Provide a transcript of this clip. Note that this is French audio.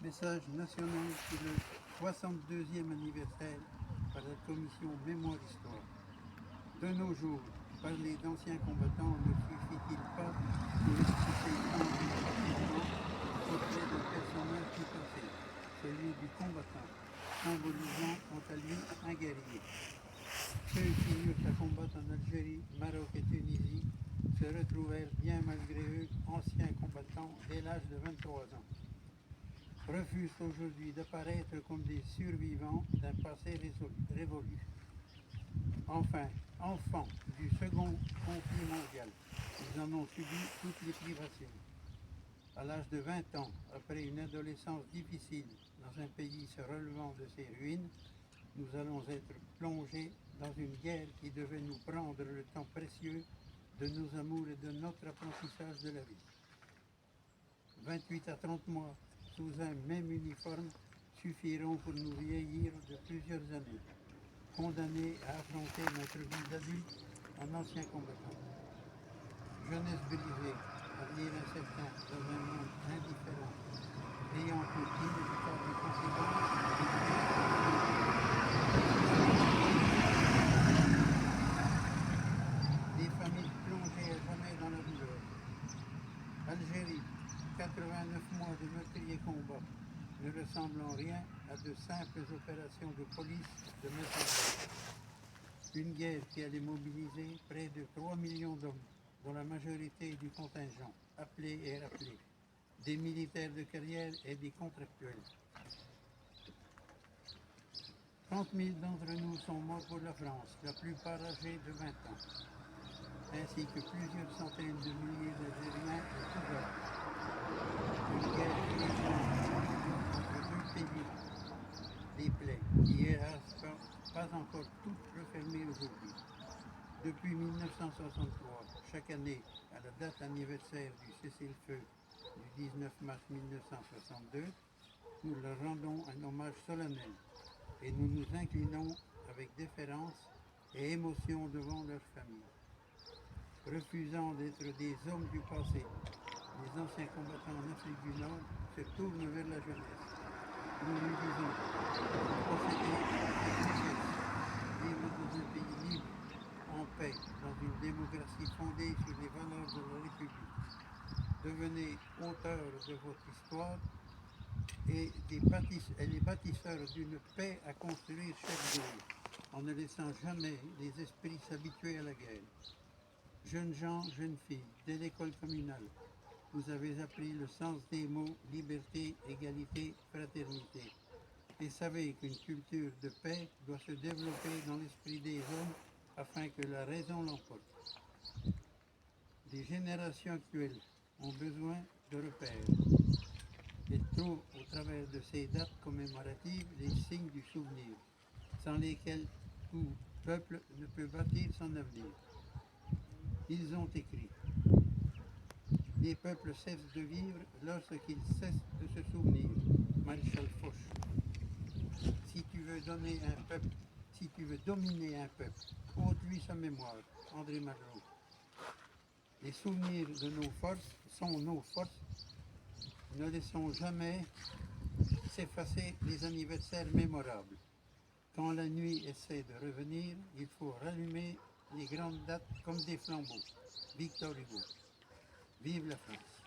Message national pour le 62e anniversaire par la commission Mémoire-Histoire. De nos jours, parler d'anciens combattants ne suffit-il pas pour expliquer facilement le portrait d'un personnage du passé, celui du combattant, symbolisant quant à lui un guerrier. Ceux qui eurent à combattre en Algérie, Maroc et Tunisie se retrouvèrent bien malgré eux anciens combattants dès l'âge de 23 ans. Refusent aujourd'hui d'apparaître comme des survivants d'un passé révolu. Enfin, enfants du second conflit mondial, ils en ont subi toutes les privations. À l'âge de 20 ans, après une adolescence difficile dans un pays se relevant de ses ruines, nous allons être plongés dans une guerre qui devait nous prendre le temps précieux de nos amours et de notre apprentissage de la vie. 28 à 30 mois sous un même uniforme suffiront pour nous vieillir de plusieurs années, condamnés à affronter notre vie d'adulte en ancien combattant. Jeunesse brisée, avenir incertain dans un monde indifférent, ayant pour inévitables conséquences des familles plongées à jamais dans la douleur. Algérie, 89 mois de meurtriers combats, ne ressemblent en rien à de simples opérations de police de mercenaires. Une guerre qui allait mobiliser près de 3 millions d'hommes, dont la majorité du contingent, appelés et rappelés, des militaires de carrière et des contractuels. 30 000 d'entre nous sont morts pour la France, la plupart âgés de 20 ans, ainsi que plusieurs centaines de milliers d'Algériens de tout âge. Une guerre entre deux pays, des plaies qui, hélas, pas encore toutes refermées aujourd'hui. Depuis 1963, chaque année, à la date anniversaire du cessez-le-feu du 19 mars 1962, nous leur rendons un hommage solennel et nous nous inclinons avec déférence et émotion devant leurs familles. Refusant d'être des hommes du passé, les anciens combattants en Afrique du Nord se tournent vers la jeunesse. Nous lui disons, procédez avec richesse, vivre dans un pays libre, en paix, dans une démocratie fondée sur les valeurs de la République. Devenez auteurs de votre histoire et les bâtisseurs d'une paix à construire chaque jour, en ne laissant jamais les esprits s'habituer à la guerre. Jeunes gens, jeunes filles, dès l'école communale, vous avez appris le sens des mots liberté, égalité, fraternité. Et savez qu'une culture de paix doit se développer dans l'esprit des hommes afin que la raison l'emporte. Les générations actuelles ont besoin de repères. Elles trouvent au travers de ces dates commémoratives les signes du souvenir, sans lesquels tout peuple ne peut bâtir son avenir. Ils ont écrit: les peuples cessent de vivre lorsqu'ils cessent de se souvenir. Maréchal Foch. Si tu veux dominer un peuple, ôte-lui sa mémoire. André Malraux. Les souvenirs de nos forces sont nos forces. Ne laissons jamais s'effacer les anniversaires mémorables. Quand la nuit essaie de revenir, il faut rallumer les grandes dates comme des flambeaux. Victor Hugo. Vive la France!